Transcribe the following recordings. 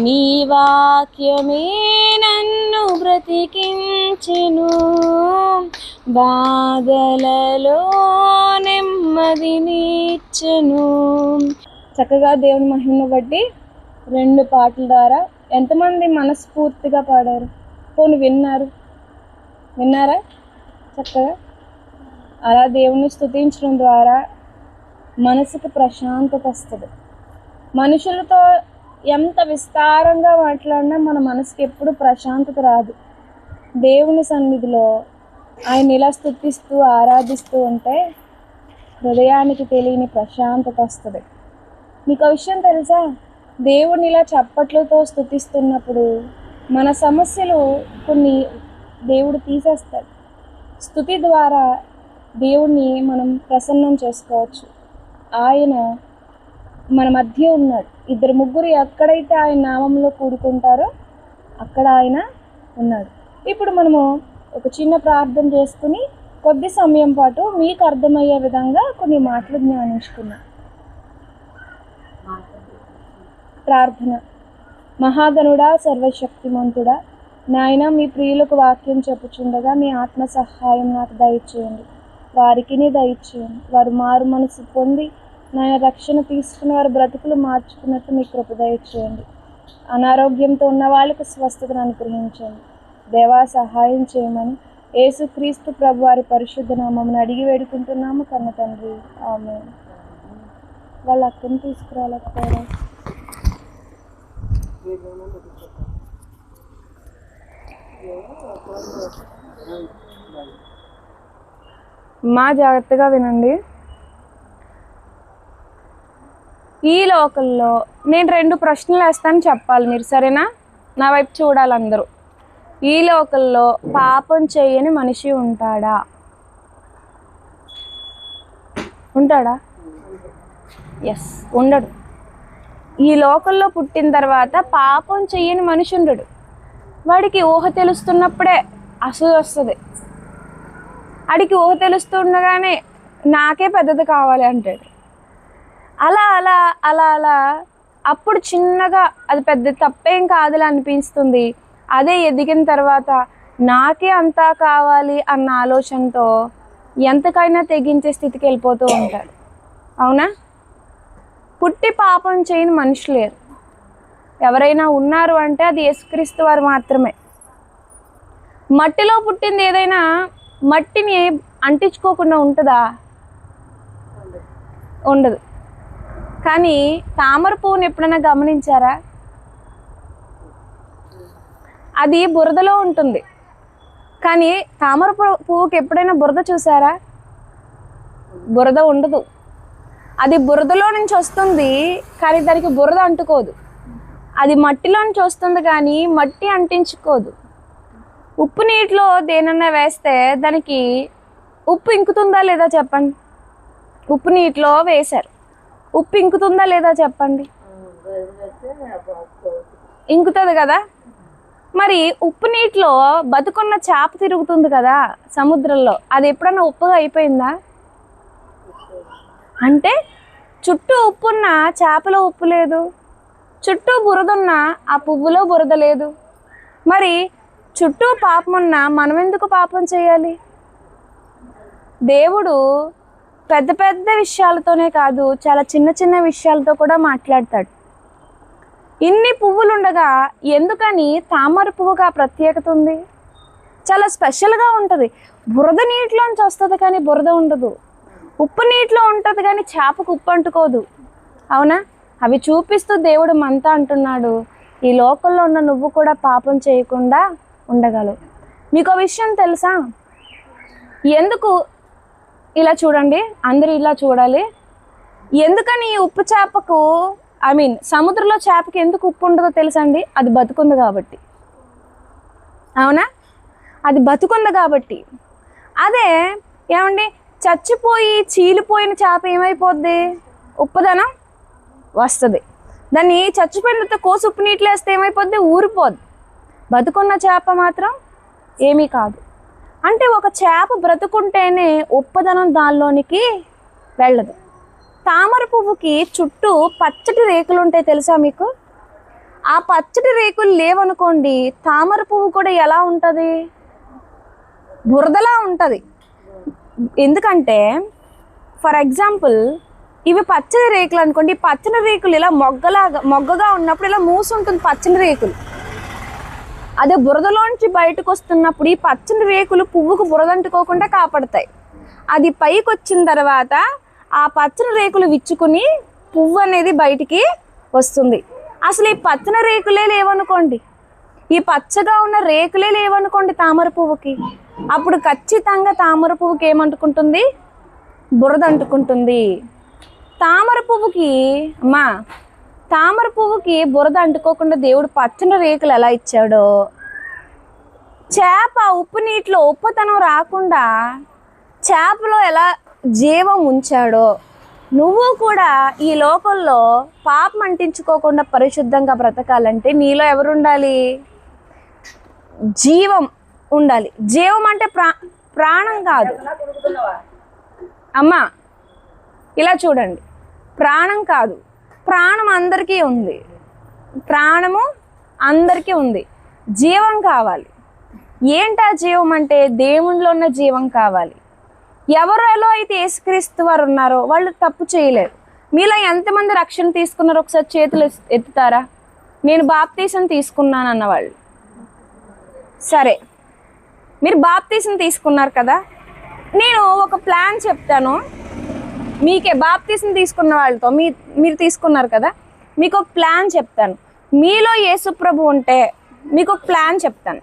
నీ వాక్యమే నన్ను బ్రతికించెను, బాధలలో నెమ్మదినిచ్చెను. చక్కగా దేవుని మహిమను బట్టి 2 పాటల ద్వారా ఎంతమంది మనస్ఫూర్తిగా పాడారు? పోనీ విన్నారా? చక్కగా అలా దేవుని స్తుతించడం ద్వారా మనసుకు ప్రశాంతత వస్తుంది. మనుషులతో ఎంత విస్తారంగా మాట్లాడినా మన మనసుకి ఎప్పుడు ప్రశాంతత రాదు. దేవుని సన్నిధిలో ఆయన ఇలా స్తుతిస్తూ ఆరాధిస్తూ ఉంటే హృదయానికి తెలియని ప్రశాంతత వస్తుంది. మీకు ఆ విషయం తెలుసా? దేవుని ఇలా చప్పట్లతో స్తుతిస్తున్నప్పుడు మన సమస్యలు కొన్ని దేవుడు తీసేస్తాడు. స్తుతి ద్వారా దేవుణ్ణి మనం ప్రసన్నం చేసుకోవచ్చు. ఆయన మన మధ్య ఉన్నాడు. 2-3 ఎక్కడైతే ఆయన నామంలో కూడుకుంటారో అక్కడ ఆయన ఉన్నాడు. ఇప్పుడు మనము ఒక చిన్న ప్రార్థన చేసుకుని కొద్ది సమయం పాటు మీకు అర్థమయ్యే విధంగా కొన్ని మాటలు ధ్యానించుకున్నాం. ప్రార్థన. మహాగణుడా, సర్వశక్తిమంతుడా, నాయన మీ ప్రియులకు వాక్యం చెప్పుచుండగా మీ ఆత్మ సహాయం నాకు దయచేయండి. వారికి దయచేయండి. వారు మారు మనసు పొంది నాయన రక్షణ తీసుకుని వారి బ్రతుకులు మార్చుకున్నట్టు మీ కృప దయచేయండి. అనారోగ్యంతో ఉన్న వాళ్ళకు స్వస్థతను అనుగ్రహించండి. దేవా, సహాయం చేయమని యేసుక్రీస్తు ప్రభు వారి పరిశుద్ధ నామమును అడిగి వేడుకుంటున్నాము కన్న తండ్రి, ఆమేన్. వాళ్ళ అక్కని తీసుకురాలేకపోయారా? మా జాగ్రత్తగా వినండి. ఈ లోకల్లో నేను 2 ప్రశ్నలు వేస్తాను, చెప్పాలి మీరు, సరేనా? నా వైపు చూడాలి అందరూ. ఈ లోకల్లో పాపం చేయని మనిషి ఉంటాడా? ఎస్, ఉండడు. ఈ లోకల్లో పుట్టిన తర్వాత పాపం చెయ్యని మనిషి ఉండడు. వాడికి ఊహ తెలుస్తున్నప్పుడే అసూయ వస్తుంది. వాడికి ఊహ తెలుస్తుండగానే నాకే పెద్దది కావాలి అంటాడు. అలా అలా అలా అలా అప్పుడు చిన్నగా అది పెద్ద తప్పేం కాదులే అనిపిస్తుంది. అదే ఎదిగిన తర్వాత నాకే అంతా కావాలి అన్న ఆలోచనతో ఎంతకైనా తెగించే స్థితికి వెళ్ళిపోతూ ఉంటాడు. అవునా? పుట్టి పాపం చేయని మనుషులు లేరు. ఎవరైనా ఉన్నారు అంటే అది యేసుక్రీస్తు వారు మాత్రమే. మట్టిలో పుట్టింది ఏదైనా మట్టిని అంటించుకోకుండా ఉంటుందా? ఉండదు. కానీ తామర పువ్వుని ఎప్పుడైనా గమనించారా? అది బురదలో ఉంటుంది. కానీ తామర పువ్వుకి ఎప్పుడైనా బురద చూసారా? బురద ఉండదు. అది బురదలో నుంచి వస్తుంది, కానీ దానికి బురద అంటుకోదు. అది మట్టిలో నుంచి వస్తుంది, కానీ మట్టి అంటించుకోదు. ఉప్పు నీటిలో దేనన్నా వేస్తే దానికి ఉప్పు ఇంకుతుందా లేదా చెప్పండి? ఉప్పు నీటిలో వేశారు, ఉప్పు ఇంకుతుందా లేదా చెప్పండి? ఇంకుతుంది కదా. మరి ఉప్పు నీటిలో బతుకున్న చేప తిరుగుతుంది కదా సముద్రంలో, అది ఎప్పుడన్నా ఉప్పుగా అయిపోయిందా? అంటే చుట్టూ ఉప్పున్న చేపలో ఉప్పు లేదు, చుట్టూ బురదున్న ఆ పువ్వులో బురద లేదు. మరి చుట్టూ పాపం ఉన్న మనం ఎందుకు పాపం చేయాలి? దేవుడు పెద్ద పెద్ద విషయాలతోనే కాదు, చాలా చిన్న చిన్న విషయాలతో కూడా మాట్లాడతాడు. ఇన్ని పువ్వులు ఉండగా ఎందుకని తామర పువ్వుగా ప్రత్యేకత ఉంది? చాలా స్పెషల్గా ఉంటుంది. బురద నీటిలోంచి వస్తుంది కానీ బురద ఉండదు. ఉప్పు నీటిలో ఉంటుంది కానీ చేపకు ఉప్పు అంటుకోదు. అవునా? అవి చూపిస్తూ దేవుడు మనతో అంటున్నాడు, ఈ లోకంలో ఉన్న నువ్వు కూడా పాపం చేయకుండా ఉండగలవు. మీకు ఆ విషయం తెలుసా? ఎందుకు ఇలా చూడండి, అందరూ ఇలా చూడాలి. ఎందుకని ఈ ఉప్పు చేపకు సముద్రంలో చేపకి ఎందుకు ఉప్పు ఉండదో తెలుసా అండి? అది బతుకుంది కాబట్టి. అవునా? అది బతుకుంది కాబట్టి. అదే ఏమండి, చచ్చిపోయి చీలిపోయిన చేప ఏమైపోద్ది? ఉప్పుదనం వస్తుంది. దాన్ని చచ్చిపోయిన తర్వాత కోసి ఉప్పు నీటిలో వేస్తే ఏమైపోద్ది? ఊరిపోద్ది. బతుకున్న చేప మాత్రం ఏమీ కాదు. అంటే ఒక చేప బ్రతుకుంటేనే ఉప్పుదనం దానిలోనికి వెళ్ళదు. తామర పువ్వుకి చుట్టూ పచ్చటి రేకులు ఉంటాయి తెలుసా మీకు? ఆ పచ్చడి రేకులు లేవనుకోండి, తామర పువ్వు కూడా ఎలా ఉంటుంది? బురదలా ఉంటుంది. ఎందుకంటే ఫర్ ఎగ్జాంపుల్ ఇవి పచ్చని రేకులు అనుకోండి, పచ్చని రేకులు ఇలా మొగ్గగా ఉన్నప్పుడు ఇలా మూసి ఉంటుంది పచ్చని రేకులు. అదే బురదలోంచి బయటకు వస్తున్నప్పుడు ఈ పచ్చని రేకులు పువ్వుకు బురద అంటుకోకుండా కాపాడతాయి. అది పైకి వచ్చిన తర్వాత ఆ పచ్చని రేకులు విచ్చుకుని పువ్వు అనేది బయటికి వస్తుంది. అసలు ఈ పచ్చని రేకులే లేవనుకోండి, ఈ పచ్చగా ఉన్న రేకులే లేవనుకోండి తామర పువ్వుకి, అప్పుడు ఖచ్చితంగా తామర పువ్వుకి ఏమంటుకుంటుంది? బురద అంటుకుంటుంది. తామర పువ్వుకి బురద అంటుకోకుండా దేవుడు పచ్చని రేకులు ఎలా ఇచ్చాడో, చేప ఉప్పు నీటిలో ఉప్పుతనం రాకుండా చేపలో ఎలా జీవం ఉంచాడో, నువ్వు కూడా ఈ లోకంలో పాపం అంటించుకోకుండా పరిశుద్ధంగా బ్రతకాలంటే నీలో ఎవరు ఉండాలి? జీవం ఉండాలి. జీవం అంటే ప్రాణం కాదు అమ్మా, ఇలా చూడండి, ప్రాణం కాదు. ప్రాణం అందరికీ ఉంది, ప్రాణము అందరికీ ఉంది. జీవం కావాలి. ఏంటా జీవం అంటే దేవునిలో ఉన్న జీవం కావాలి. ఎవరిలో అయితే యేసుక్రీస్తు వారు ఉన్నారో వాళ్ళు తప్పు చేయలేరు. మీలో ఎంతమంది రక్షణ తీసుకున్నారో ఒకసారి చేతులు ఎత్తుతారా? నేను బాప్తీసం తీసుకున్నాను అన్నవాళ్ళు. సరే, మీరు బాప్తీసం తీసుకున్నారు కదా, నేను ఒక ప్లాన్ చెప్తాను మీకే. బాప్తీసం తీసుకున్న వాళ్ళతో మీరు తీసుకున్నారు కదా, మీకు ఒక ప్లాన్ చెప్తాను. మీలో యేసు ప్రభు ఉంటే మీకు ఒక ప్లాన్ చెప్తాను.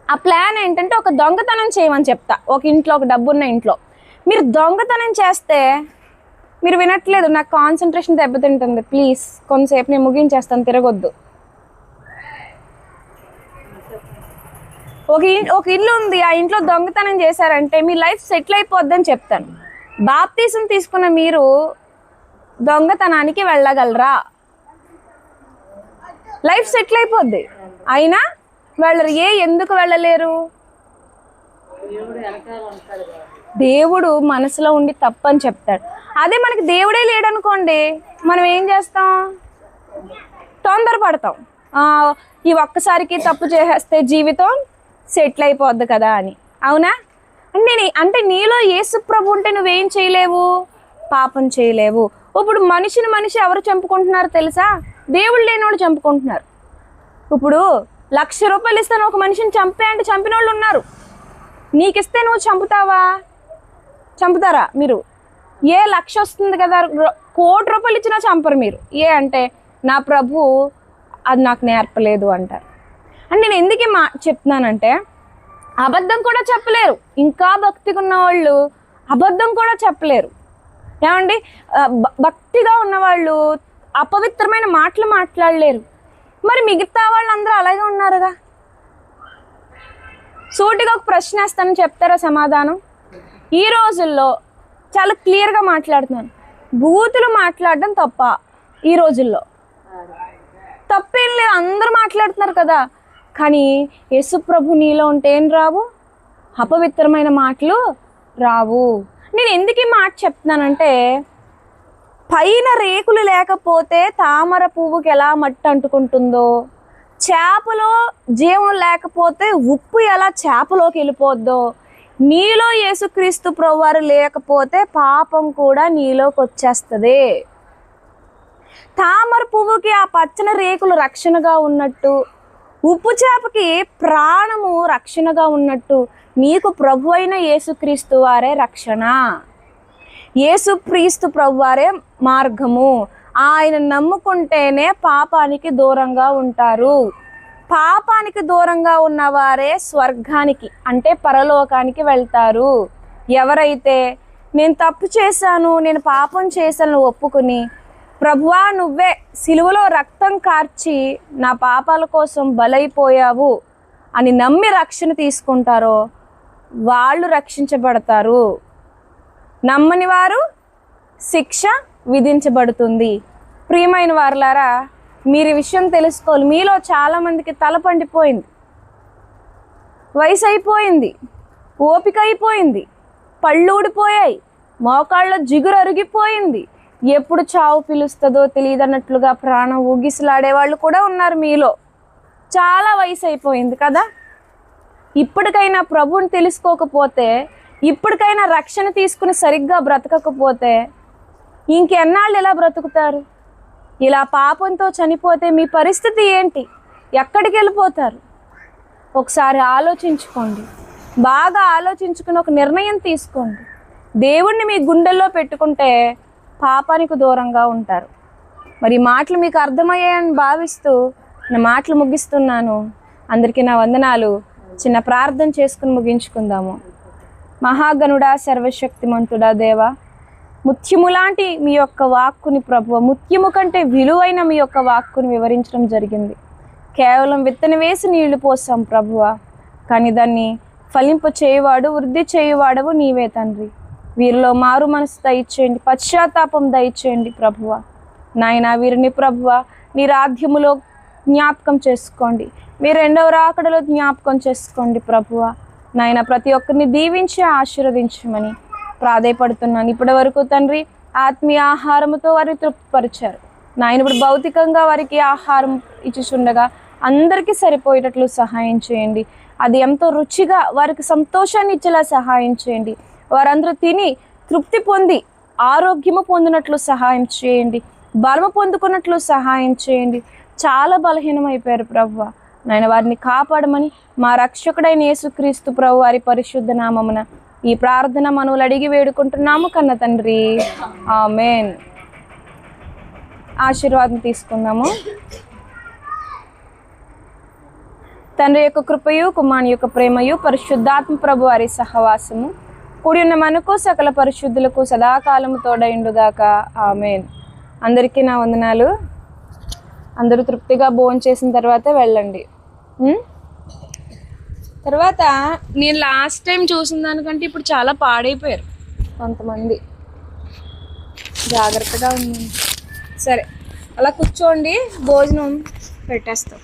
ఆ ప్లాన్ ఏంటంటే ఒక దొంగతనం చేయమని చెప్తా. ఒక ఇంట్లో, ఒక డబ్బున్న ఇంట్లో మీరు దొంగతనం చేస్తే, మీరు వినట్లేదు, నాకు కాన్సన్ట్రేషన్ దెబ్బతింటుంది. ప్లీజ్ కొంతసేపు నేను ముగించేస్తాను, తిరగొద్దు. ఒక ఇల్లు ఉంది, ఆ ఇంట్లో దొంగతనం చేశారంటే మీ లైఫ్ సెటిల్ అయిపోద్దని చెప్తాను. బాప్తీసం తీసుకున్న మీరు దొంగతనానికి వెళ్ళగలరా? లైఫ్ సెటిల్ అయిపోద్ది, అయినా వెళ్ళరు. ఎందుకు వెళ్ళలేరు? దేవుడు మనసులో ఉండి తప్పని చెప్తాడు. అదే మనకి దేవుడే లేడనుకోండి, మనం ఏం చేస్తాం? తొందరపడతాం. ఈ ఒక్కసారికి తప్పు చేసేస్తే జీవితం సెటిల్ అయిపోద్ది కదా అని. అవునా? అంటే నీలో యేసు ప్రభు ఉంటే నువ్వేం చేయలేవు? పాపం చేయలేవు. ఇప్పుడు మనిషి ఎవరు చంపుకుంటున్నారు తెలుసా? దేవుడు లేనివాడు చంపుకుంటున్నారు. ఇప్పుడు 1,00,000 రూపాయలు ఇస్తాను ఒక మనిషిని చంపే అంటే చంపిన వాళ్ళు ఉన్నారు. నీకు ఇస్తే నువ్వు చంపుతారా మీరు? 1,00,000 వస్తుంది కదా, 1,00,00,000 రూపాయలు ఇచ్చినా చంపరు మీరు. అంటే నా ప్రభు అది నాకు నేర్పలేదు అంటారు. అంటే నేను ఎందుకు చెప్తున్నానంటే, అబద్ధం కూడా చెప్పలేరు. ఇంకా భక్తిగా ఉన్న వాళ్ళు అబద్ధం కూడా చెప్పలేరు. ఏమండి, భక్తిగా ఉన్నవాళ్ళు అపవిత్రమైన మాటలు మాట్లాడలేరు. మరి మిగతా వాళ్ళందరూ అలాగే ఉన్నారుగా. సూటిగా ఒక ప్రశ్న వేస్తాను, చెప్తారా సమాధానం? ఈ రోజుల్లో చాలా క్లియర్గా మాట్లాడుతున్నాను, బూతులు మాట్లాడడం తప్ప? ఈ రోజుల్లో తప్పేం లేదు, అందరూ మాట్లాడుతున్నారు కదా. కానీ యేసు ప్రభు నీలో ఉంటే ఏం రావు? అపవిత్రమైన మాటలు రావు. నేను ఎందుకు ఈ మాట చెప్తున్నానంటే, పైన రేకులు లేకపోతే తామర పువ్వుకి ఎలా మట్టి అంటుకుంటుందో, చేపలో జీవం లేకపోతే ఉప్పు ఎలా చేపలోకి వెళ్ళిపోద్దో, నీలో యేసుక్రీస్తు ప్రభువారు లేకపోతే పాపం కూడా నీలోకి వచ్చేస్తుంది. తామర పువ్వుకి ఆ పచ్చని రేకులు రక్షణగా ఉన్నట్టు, ఉప్పు చేపకి ప్రాణము రక్షణగా ఉన్నట్టు, నీకు ప్రభు అయిన యేసుక్రీస్తు వారే రక్షణ. యేసుక్రీస్తు ప్రభువారే మార్గము. ఆయన నమ్ముకుంటేనే పాపానికి దూరంగా ఉంటారు. పాపానికి దూరంగా ఉన్నవారే స్వర్గానికి అంటే పరలోకానికి వెళ్తారు. ఎవరైతే నేను తప్పు చేశాను, నేను పాపం చేశాను ఒప్పుకుని, ప్రభువా నువ్వే సిలువలో రక్తం కార్చి నా పాపాల కోసం బలైపోయావు అని నమ్మి రక్షణ తీసుకుంటారో వాళ్ళు రక్షించబడతారు. నమ్మని వారు శిక్ష విధించబడుతుంది. ప్రియమైన వారులారా, మీరు ఈ విషయం తెలుసుకోవాలి. మీలో చాలామందికి తల పండిపోయింది, వయసు అయిపోయింది, ఓపిక అయిపోయింది, పళ్ళు ఊడిపోయాయి, మోకాళ్ళలో జిగురు అరిగిపోయింది, ఎప్పుడు చావు పిలుస్తుందో తెలియదన్నట్లుగా ప్రాణం ఊగిసలాడే వాళ్ళు కూడా ఉన్నారు మీలో. చాలా వయసు అయిపోయింది కదా. ఇప్పటికైనా ప్రభువుని తెలుసుకోకపోతే, ఇప్పటికైనా రక్షణ తీసుకుని సరిగ్గా బ్రతకకపోతే ఇంకెన్నాళ్ళు ఎలా బ్రతుకుతారు? ఇలా పాపంతో చనిపోతే మీ పరిస్థితి ఏంటి? ఎక్కడికి వెళ్ళిపోతారు? ఒకసారి ఆలోచించుకోండి. బాగా ఆలోచించుకుని ఒక నిర్ణయం తీసుకోండి. దేవుణ్ణి మీ గుండెల్లో పెట్టుకుంటే పాపానికి దూరంగా ఉంటారు. మరి మాటలు మీకు అర్థమయ్యాయని భావిస్తూ నా మాటలు ముగిస్తున్నాను. అందరికీ నా వందనాలు. చిన్న ప్రార్థన చేసుకుని ముగించుకుందాము. మహాగణుడా, సర్వశక్తిమంతుడా దేవా, ముత్యము లాంటి మీ యొక్క వాక్కుని ప్రభువ, ముత్యము కంటే విలువైన మీ యొక్క వాక్కుని వివరించడం జరిగింది. కేవలం విత్తన వేసి నీళ్లు పోసాం ప్రభువ, కానీ దాన్ని ఫలింప చేయువాడు, వృద్ధి చేయువాడవు నీవే తండ్రి. వీరిలో మారు మనసు దయచేయండి, పశ్చాత్తాపం దయచేయండి ప్రభువ. నాయన వీరిని ప్రభువ నీ రాధ్యములో జ్ఞాపకం చేసుకోండి, మీ రెండవ రాకడలో జ్ఞాపకం చేసుకోండి ప్రభువ. నాయన ప్రతి ఒక్కరిని దీవించి ఆశీర్వదించమని ప్రాధేయపడుతున్నాను. ఇప్పటి వరకు తండ్రి ఆత్మీయ ఆహారముతో వారిని తృప్తిపరిచారు. నాయన ఇప్పుడు భౌతికంగా వారికి ఆహారం ఇచ్చుచుండగా అందరికీ సరిపోయేటట్లు సహాయం చేయండి. అది ఎంతో రుచిగా వారికి సంతోషాన్ని ఇచ్చేలా సహాయం చేయండి. వారందరూ తిని తృప్తి పొంది ఆరోగ్యము పొందినట్లు సహాయం చేయండి, బలము పొందుకున్నట్లు సహాయం చేయండి. చాలా బలహీనం అయిపోయారు ప్రభువా. నాయన వారిని కాపాడమని మా రక్షకుడైన యేసుక్రీస్తు ప్రభు వారి పరిశుద్ధ నామమున ఈ ప్రార్థన మనవులు అడిగి వేడుకుంటున్నాము కన్న తండ్రి, ఆమేన్. ఆశీర్వాదం తీసుకుందాము. తండ్రి యొక్క కృపయు, కుమారుని యొక్క ప్రేమయు, పరిశుద్ధాత్మ ప్రభు వారి సహవాసము కూడి ఉన్న మనకు సకల పరిశుద్ధులకు సదాకాలము తోడైండుగాక, ఆమేన్. అందరికీ నా వందనాలు. అందరూ తృప్తిగా భోజనం చేసిన తర్వాత వెళ్ళండి. తర్వాత నేను లాస్ట్ టైం చూసిన దానికంటే ఇప్పుడు చాలా పాడైపోయారు కొంతమంది. జాగ్రత్తగా ఉంది. సరే, అలా కూర్చోండి, భోజనం పెట్టేస్తాం.